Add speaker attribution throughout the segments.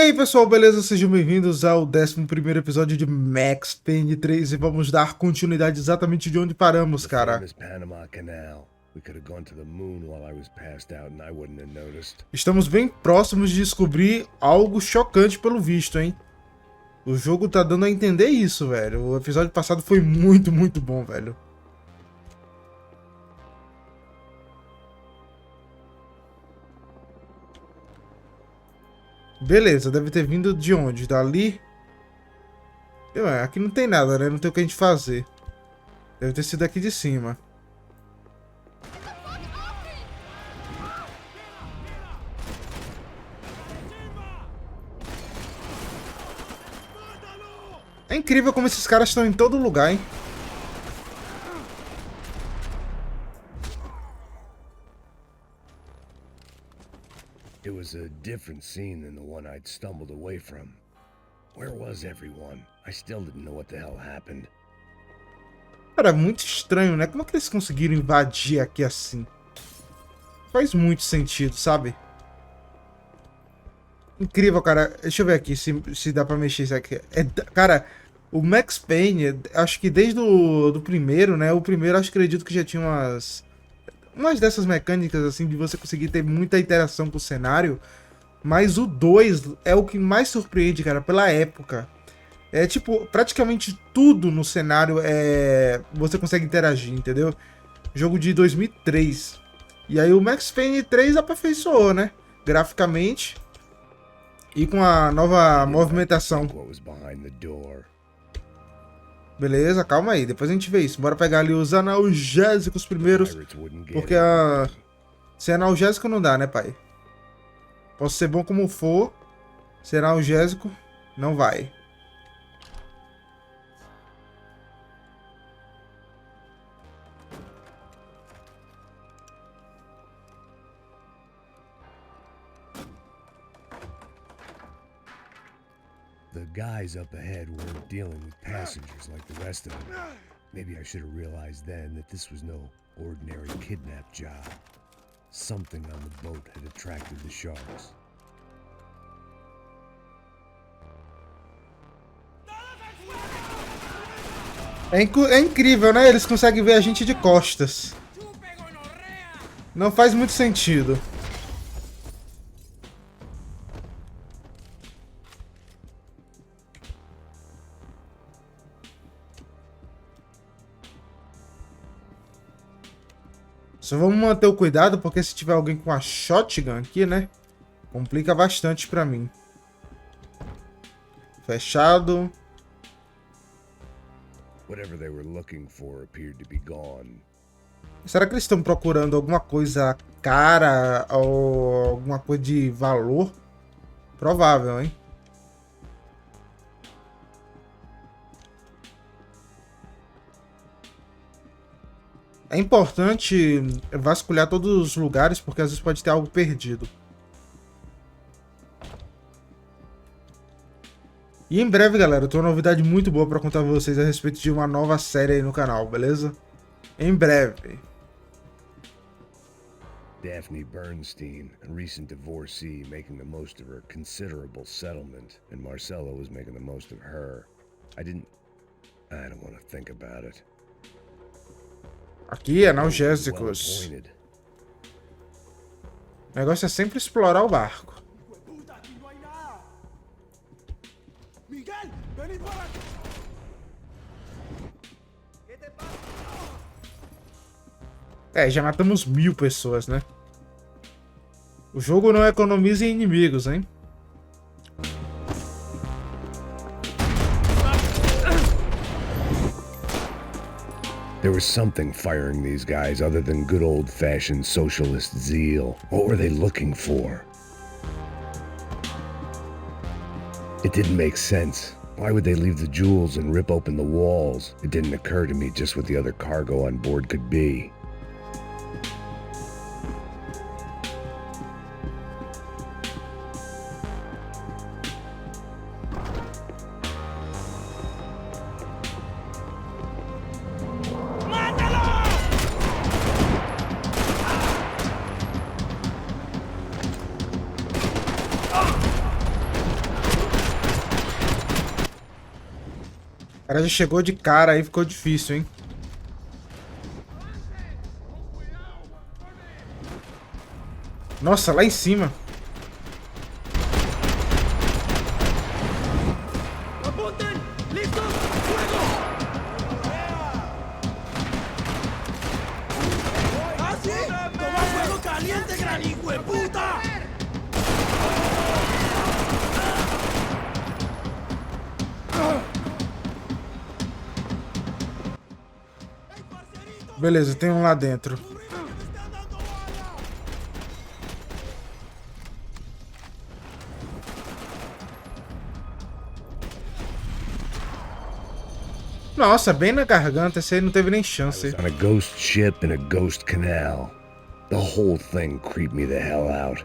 Speaker 1: aí pessoal, beleza? Sejam bem-vindos ao 11º episódio de Max Payne 3 e vamos dar continuidade exatamente de onde paramos, cara. Estamos bem próximos de descobrir algo chocante pelo visto, hein? O jogo tá dando a entender isso, velho. O episódio passado foi muito bom, velho. Beleza, deve ter vindo de onde? Dali? Aqui não tem nada, né? Não tem o que a gente fazer. Deve ter sido aqui de cima. É incrível como esses caras estão em todo lugar, hein?
Speaker 2: It was a different scene than the one I'd stumbled away from. Where was everyone? I still didn't know what the hell happened.
Speaker 1: Cara, muito estranho, né? Como é que eles conseguiram invadir aqui assim? Faz muito sentido, sabe? Incrível, cara. Deixa eu ver aqui se dá pra mexer isso aqui. Cara, o Max Payne, acho que desde do primeiro, né? O primeiro, acho que acredito que já tinha umas dessas mecânicas, assim, de você conseguir ter muita interação com o cenário. Mas o 2 é o que mais surpreende, cara, pela época. É tipo, praticamente tudo no cenário você consegue interagir, entendeu? Jogo de 2003. E aí o Max Payne 3 aperfeiçoou, né? Graficamente. E com a nova movimentação. Beleza, calma aí, depois a gente vê isso. Bora pegar ali os analgésicos primeiros. Porque sem analgésico não dá, né, pai? Posso ser bom como for. Sem analgésico, não vai.
Speaker 2: The guys up ahead weren't dealing with passengers like the rest of them. Maybe I should have realized then that this was no ordinary kidnap job. Something on the boat had attracted the sharks.
Speaker 1: É incrível, né? Eles conseguem ver a gente de costas. Não faz muito sentido. Só vamos manter o cuidado, porque se tiver alguém com a shotgun aqui, né? Complica bastante pra mim. Fechado.
Speaker 2: Whatever they were looking for appeared to be gone.
Speaker 1: Será que eles estão procurando alguma coisa cara ou alguma coisa de valor? Provável, hein? É importante vasculhar todos os lugares, porque às vezes pode ter algo perdido. E em breve, galera, eu tenho uma novidade muito boa pra contar pra vocês a respeito de uma nova série aí no canal, beleza? Em breve.
Speaker 2: Daphne Bernstein, a recent divorcee, making the most of her considerable settlement, and Marcelo was making the most of her. I don't want to think about it.
Speaker 1: Aqui, analgésicos. O negócio é sempre explorar o barco. Já matamos 1000 pessoas, né? O jogo não economiza em inimigos, hein?
Speaker 2: There was something firing these guys other than good old-fashioned socialist zeal. What were they looking for? It didn't make sense. Why would they leave the jewels and rip open the walls? It didn't occur to me just what the other cargo on board could be.
Speaker 1: cara já chegou de cara aí, ficou difícil, hein? Nossa, lá em cima. Beleza, tem um lá dentro. Nossa, bem na garganta, esse aí não teve nem
Speaker 2: I
Speaker 1: chance.
Speaker 2: was on a ghost ship in a ghost canal. The whole thing creeped me the hell out.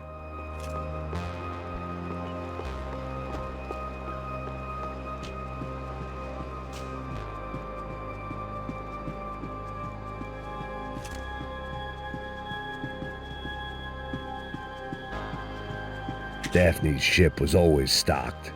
Speaker 2: Daphne's ship was always stocked.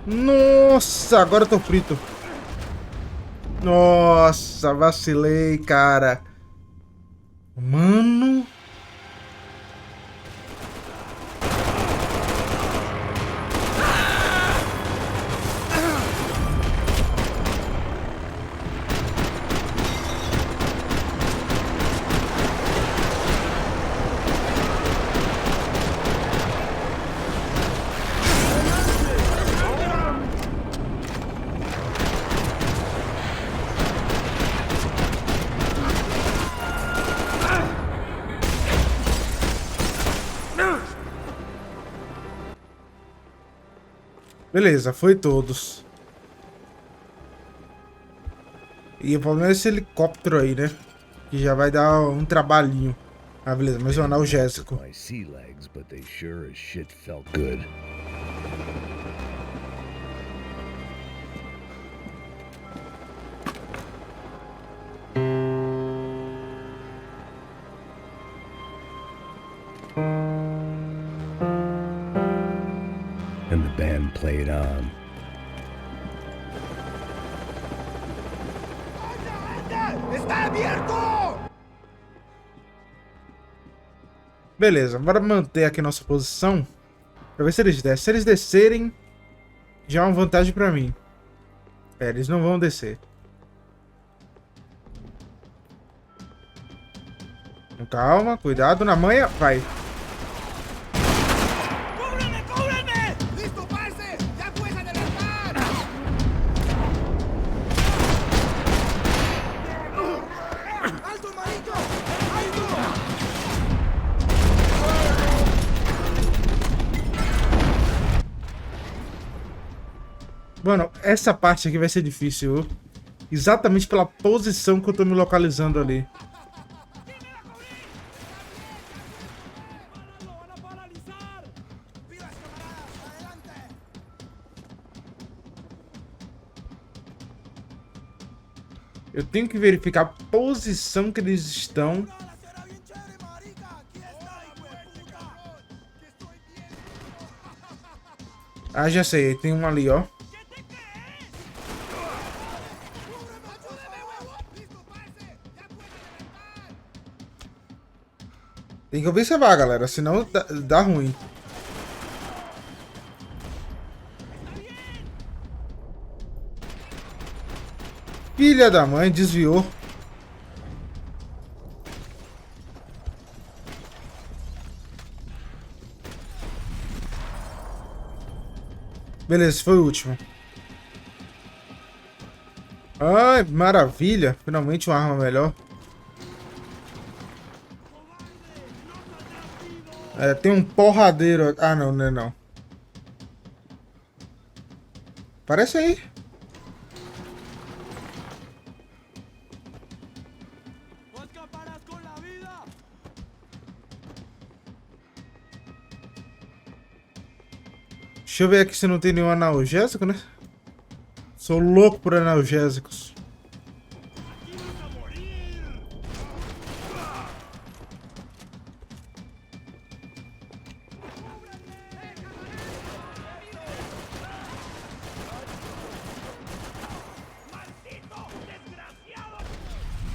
Speaker 1: Nossa, agora eu tô frito. Nossa, vacilei, cara. Mano. Beleza, foi todos. E o problema é esse helicóptero aí, né? Que já vai dar um trabalhinho. Ah, beleza, mais um analgésico.
Speaker 2: My sea legs, but they sure as shit felt good. And the band played on.
Speaker 1: Beleza, bora manter aqui nossa posição. Pra ver se eles descem. Se eles descerem, já é uma vantagem pra mim. É, eles não vão descer. Com calma, cuidado na manha. Vai. Mano, essa parte aqui vai ser difícil, viu? Exatamente pela posição que eu tô me localizando ali. Eu tenho que verificar a posição que eles estão. Ah, já sei, tem um ali, ó. Tem que observar, galera, senão dá ruim. Filha da mãe, desviou. Beleza, esse foi o último. Ai, maravilha. Finalmente uma arma melhor. É, tem um porradeiro. Ah, não, não é não. Parece aí. Deixa eu ver aqui se não tem nenhum analgésico, né? Sou louco por analgésicos.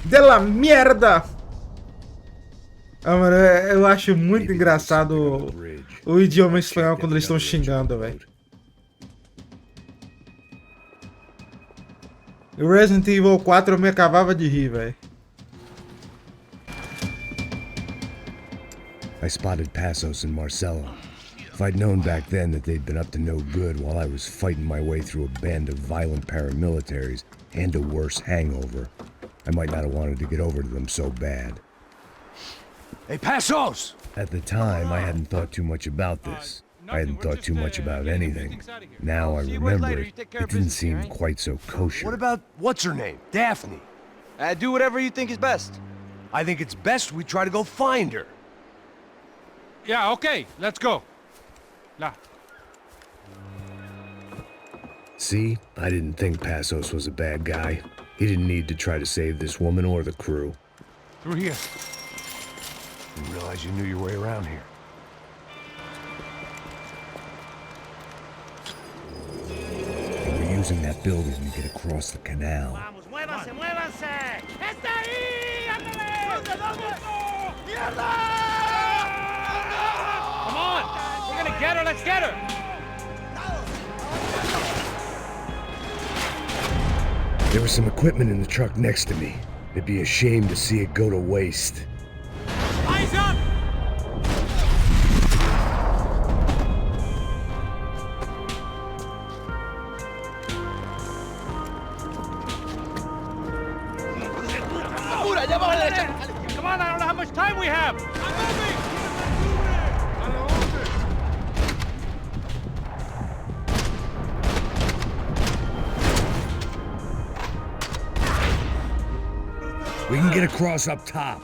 Speaker 1: De la merda! Ah, mano, eu acho muito engraçado o idioma espanhol quando eles estão xingando, velho. O Resident Evil 4 eu me acabava de rir, velho.
Speaker 2: I spotted Passos and Marcelo. If I'd known back then that they'd been up to no good while I was fighting my way through a band of violent paramilitaries and a worse hangover, I might not have wanted to get over to them so bad.
Speaker 3: Hey, Passos!
Speaker 2: At the time, I hadn't thought too much about this. I hadn't thought too much about anything. Now I remember it didn't seem quite so kosher.
Speaker 3: What about what's her name? Daphne.
Speaker 4: Do whatever you think is best.
Speaker 3: I think it's best we try to go find her.
Speaker 5: Yeah, okay, let's go. La.
Speaker 2: See, I didn't think Passos was a bad guy. He didn't need to try to save this woman or the crew.
Speaker 5: Through here.
Speaker 3: Didn't realize you knew your way around here.
Speaker 2: They were using that building to get across the canal.
Speaker 6: Vamos, muévanse, muévanse. ¡Está ahí! ¡Ándale! ¡Mierda!
Speaker 5: Come on! We're gonna get her, let's get her!
Speaker 2: There was some equipment in the truck next to me. It'd be a shame to see it go to waste.
Speaker 5: Eyes up! Come on, I don't know how much time we have! I'm moving!
Speaker 2: We can get across up top.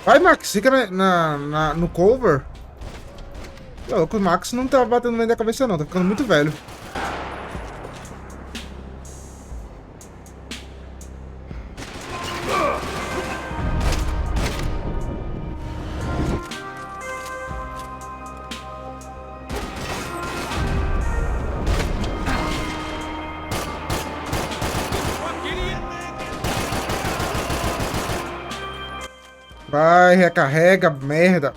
Speaker 1: Vai, Max, fica no cover. Louco, o Max não tá batendo bem da cabeça não, tá ficando muito velho. Vai, recarrega, merda.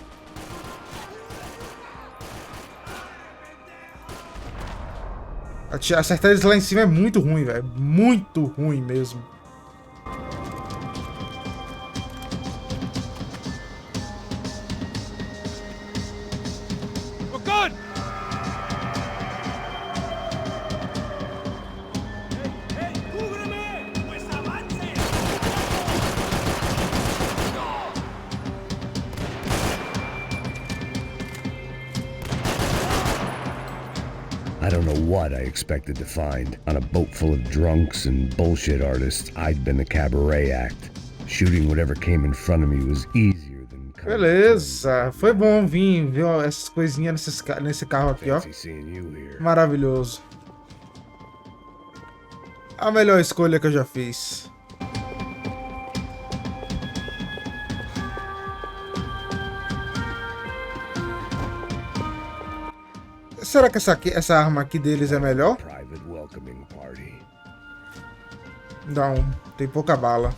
Speaker 1: Acertar eles lá em cima é muito ruim, velho. Muito ruim mesmo.
Speaker 5: We're good!
Speaker 2: I don't know what I expected to find. On a boat full of drunks and bullshit artists, I'd been the cabaret act. Shooting whatever came in front of me was easier than...
Speaker 1: Beleza, foi bom vir ver essas coisinhas nesse carro aqui, ó.
Speaker 2: Fancy seeing you here.
Speaker 1: Maravilhoso. A melhor escolha que eu já fiz. Será que essa arma aqui deles é melhor?
Speaker 2: Private welcoming party.
Speaker 1: Não, tem pouca bala.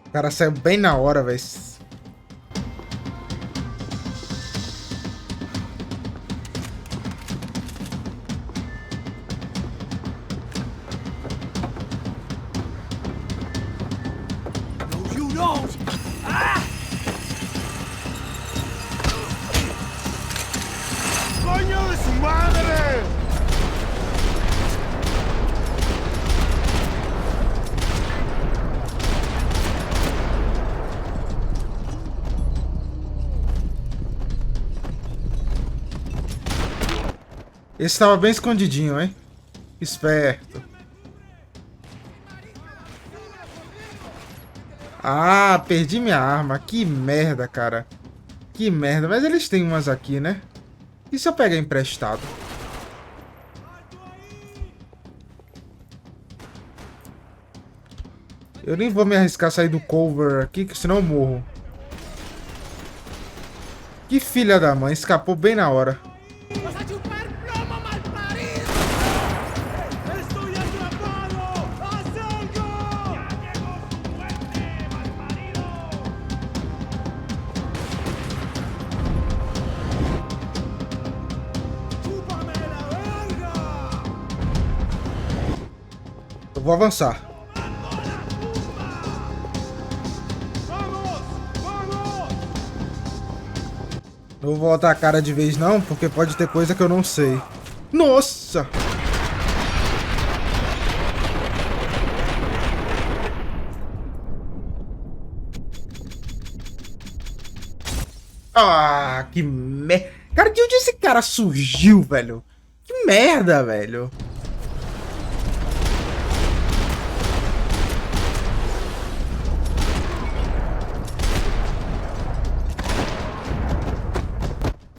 Speaker 1: O cara saiu bem na hora, velho.
Speaker 6: ¡Coño de su madre!
Speaker 1: Esse tava bem escondidinho, hein? Esperto. Ah, perdi minha arma. Que merda, cara. Que merda. Mas eles têm umas aqui, né? E se eu pegar emprestado? Eu nem vou me arriscar a sair do cover aqui, que senão eu morro. Que filha da mãe. Escapou bem na hora.
Speaker 6: ¡Vas a chupar plomo, malparido! ¡Estoy atrapado! ¡Haz algo! ¡Ya llegó su muerte, malparido! ¡Chúpame la verga!
Speaker 1: Eu vou avançar.
Speaker 6: ¡Vamos! ¡Vamos!
Speaker 1: Não vou voltar a cara de vez não, porque pode ter coisa que eu não sei. Nossa! Ah, que merda. Cara, de onde esse cara surgiu, velho? Que merda, velho.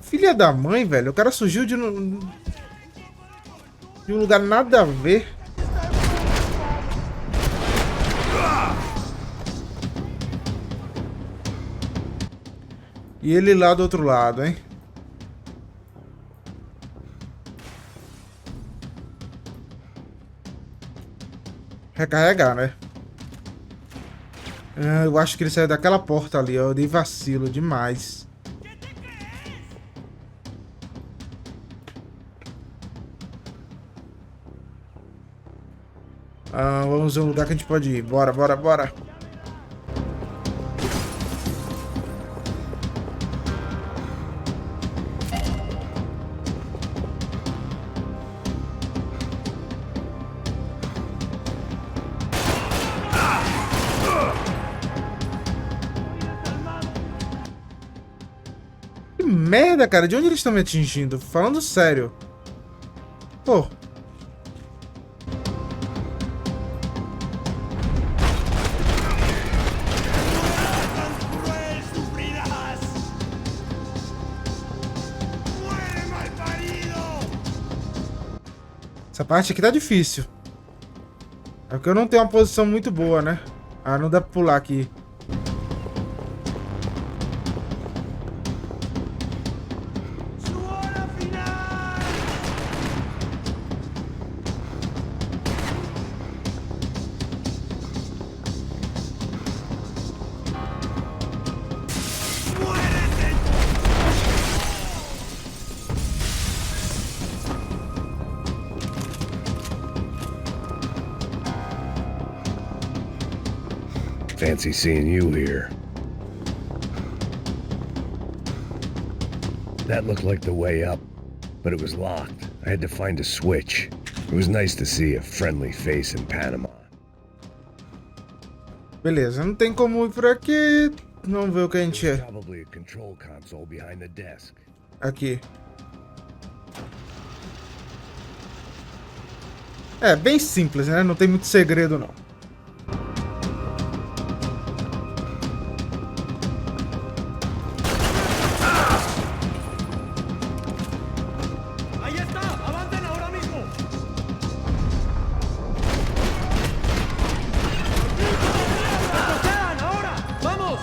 Speaker 1: Filha da mãe, velho. O cara surgiu de um lugar nada a ver. E ele lá do outro lado, hein? Recarregar, né? Ah, eu acho que ele saiu daquela porta ali, ó. Eu dei vacilo demais. Ah, vamos ver um lugar que a gente pode ir. Bora, bora, bora. Que merda, cara. De onde eles estão me atingindo? Falando sério. Pô.
Speaker 6: ¡Cruel sufrirás! ¡Muere, malparido!
Speaker 1: Essa parte aqui tá difícil. É porque eu não tenho uma posição muito boa, né? Ah, não dá pra pular aqui.
Speaker 6: ¡Su hora final! ¡Muérete!
Speaker 2: Fancy seeing you here. That looked like the way up, but it was locked. I had to find a switch. It was nice to see a friendly face in Panama.
Speaker 1: Beleza, não tem como ir por aqui. Vamos ver o que a gente é.
Speaker 2: Probably a control console behind the desk.
Speaker 1: Aqui. É, bem simples, né? Não tem muito segredo, não.
Speaker 6: ¡Ahí está! ¡Avancen ahora mismo! ¡Procedan ahora! ¡Vamos!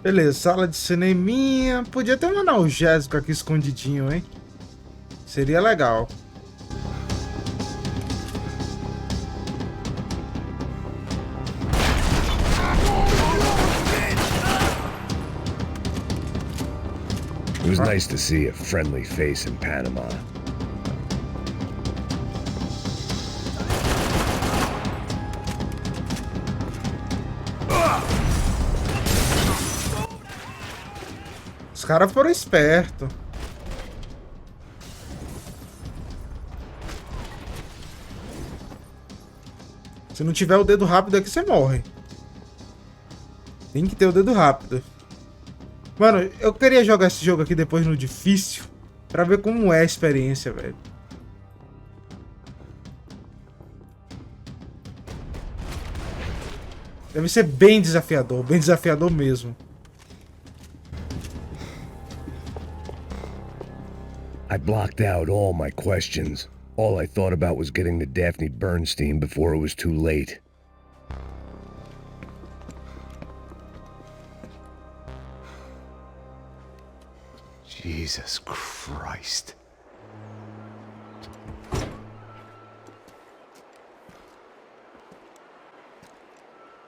Speaker 1: Beleza, sala de cineminha. Podia ter um analgésico aqui escondidinho, hein? Seria legal.
Speaker 2: It was nice to see a friendly face in Panama.
Speaker 1: Os caras foram espertos. Se não tiver o dedo rápido aqui, você morre. Tem que ter o dedo rápido. Mano, eu queria jogar esse jogo aqui depois no difícil, pra ver como é a experiência, velho. Deve ser bem desafiador mesmo.
Speaker 2: I blocked out all my questions. All I thought about was getting to Daphne Bernstein before it was too late.
Speaker 3: Jesus Christ.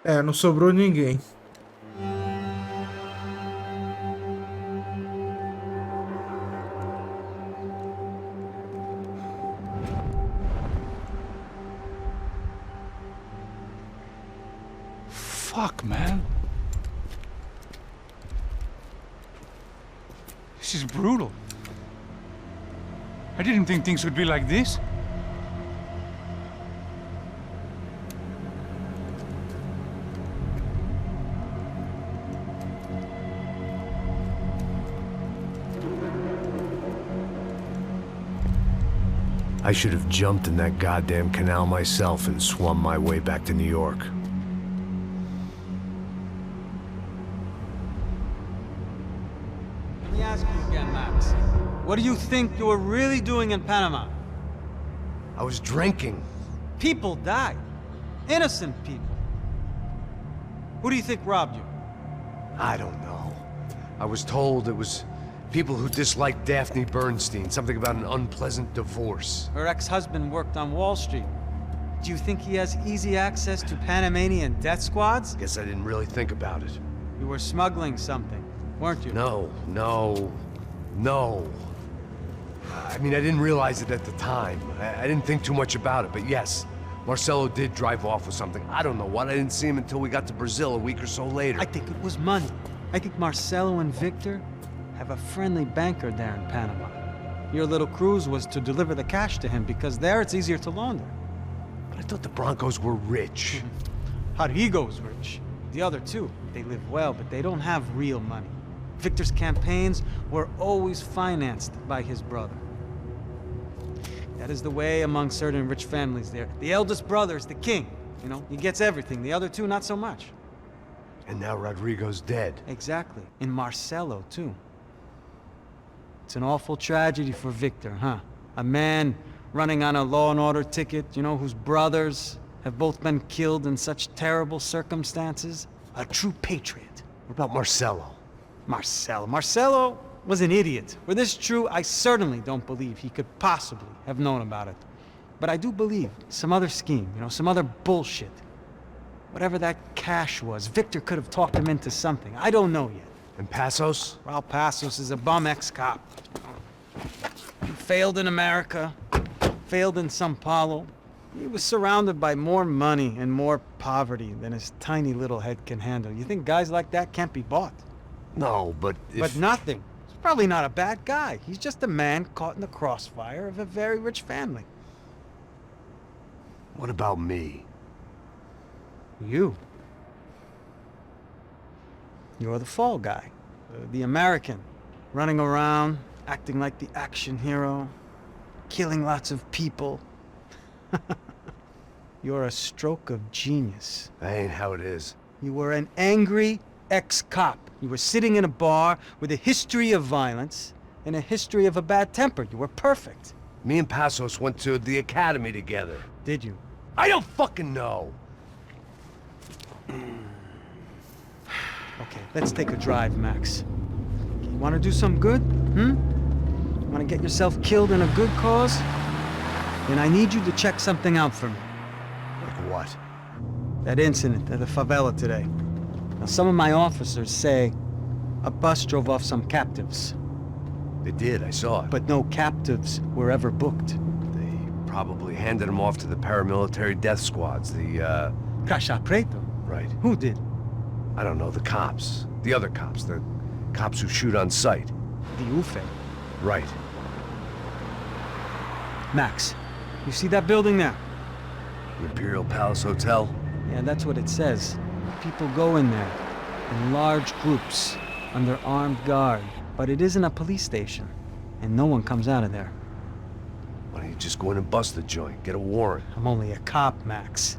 Speaker 1: É, não sobrou ninguém.
Speaker 5: Fuck, man. This is brutal. I didn't think things would be like this.
Speaker 3: I should have jumped in that goddamn canal myself and swum my way back to New York.
Speaker 6: Let me ask you again, Max. What do you think you were really doing in Panama?
Speaker 3: I was drinking.
Speaker 6: People died. Innocent people. Who do you think robbed you?
Speaker 3: I don't know. I was told it was people who disliked Daphne Bernstein, something about an unpleasant divorce.
Speaker 6: Her ex-husband worked on Wall Street. Do you think he has easy access to Panamanian death squads?
Speaker 3: Guess I didn't really think about it.
Speaker 6: You were smuggling something, weren't you?
Speaker 3: No. I mean, I didn't realize it at the time. I didn't think too much about it, but yes, Marcelo did drive off with something. I don't know what. I didn't see him until we got to Brazil a week or so later.
Speaker 6: I think it was money. I think Marcelo and Victor have a friendly banker there in Panama. Your little cruise was to deliver the cash to him because there it's easier to launder.
Speaker 3: But I thought the Broncos were rich.
Speaker 6: Rodrigo's rich. The other two, they live well, but they don't have real money. Victor's campaigns were always financed by his brother. That is the way among certain rich families there. The eldest brother is the king. You know, he gets everything. The other two, not so much.
Speaker 3: And now Rodrigo's dead.
Speaker 6: Exactly. And Marcelo, too. It's an awful tragedy for Victor, huh? A man running on a law and order ticket, you know, whose brothers have both been killed in such terrible circumstances. A true patriot.
Speaker 3: What about Marcelo?
Speaker 6: Marcelo was an idiot. Were this true, I certainly don't believe he could possibly have known about it. But I do believe some other scheme, you know, some other bullshit. Whatever that cash was, Victor could have talked him into something. I don't know yet.
Speaker 3: And Passos?
Speaker 6: Raul Passos is a bum ex-cop. He failed in America, failed in Sao Paulo. He was surrounded by more money and more poverty than his tiny little head can handle. You think guys like that can't be bought?
Speaker 3: No, but if...
Speaker 6: But nothing. He's probably not a bad guy. He's just a man caught in the crossfire of a very rich family.
Speaker 3: What about me?
Speaker 6: You. You're the fall guy. The American. Running around, acting like the action hero. Killing lots of people. You're a stroke of genius.
Speaker 3: That ain't how it is.
Speaker 6: You were an angry ex-cop. You were sitting in a bar with a history of violence and a history of a bad temper. You were perfect.
Speaker 3: Me and Passos went to the academy together.
Speaker 6: Did you?
Speaker 3: I don't fucking know.
Speaker 6: Okay, let's take a drive, Max. You want to do some good? Hmm? Want to get yourself killed in a good cause? Then I need you to check something out for me.
Speaker 3: Like what?
Speaker 6: That incident at the favela today. Now, some of my officers say a bus drove off some captives,
Speaker 3: They did, I saw it.
Speaker 6: but no captives were ever booked.
Speaker 3: They probably handed them off to the paramilitary death squads, the,
Speaker 6: Suspeito?
Speaker 3: right.
Speaker 6: Who did?
Speaker 3: I don't know, the cops. The other cops, the cops who shoot on sight.
Speaker 6: The UFE.
Speaker 3: Right.
Speaker 6: Max, you see that building there?
Speaker 3: The Imperial Palace Hotel?
Speaker 6: Yeah, that's what it says. People go in there in large groups under armed guard, but it isn't a police station, and no one comes out of there.
Speaker 3: Why don't you just go in and bust the joint, get a warrant?
Speaker 6: I'm only a cop, Max.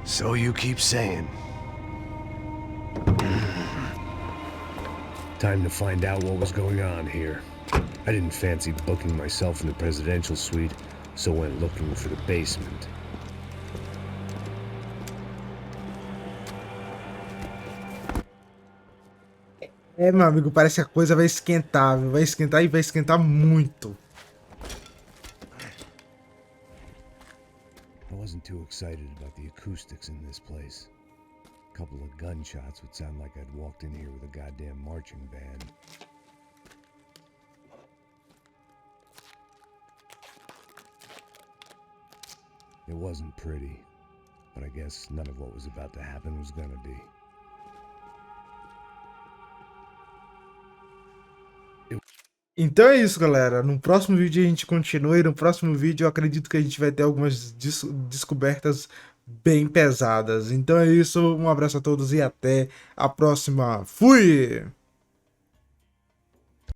Speaker 3: So you keep saying.
Speaker 2: Time to find out what was going on here. I didn't fancy booking myself in the presidential suite, so went looking for the basement.
Speaker 1: É, meu amigo, parece que a coisa vai esquentar, viu? Vai esquentar e vai esquentar muito.
Speaker 2: I wasn't too excited about the acoustics in this place. A couple of gunshots would sound like I'd walked in here with a goddamn marching band. It wasn't pretty, but I guess none of what was about to happen was gonna be.
Speaker 1: Então é isso, galera. No próximo vídeo a gente continua e no próximo vídeo eu acredito que a gente vai ter algumas descobertas bem pesadas. Então é isso, um abraço a todos e até a próxima. Fui!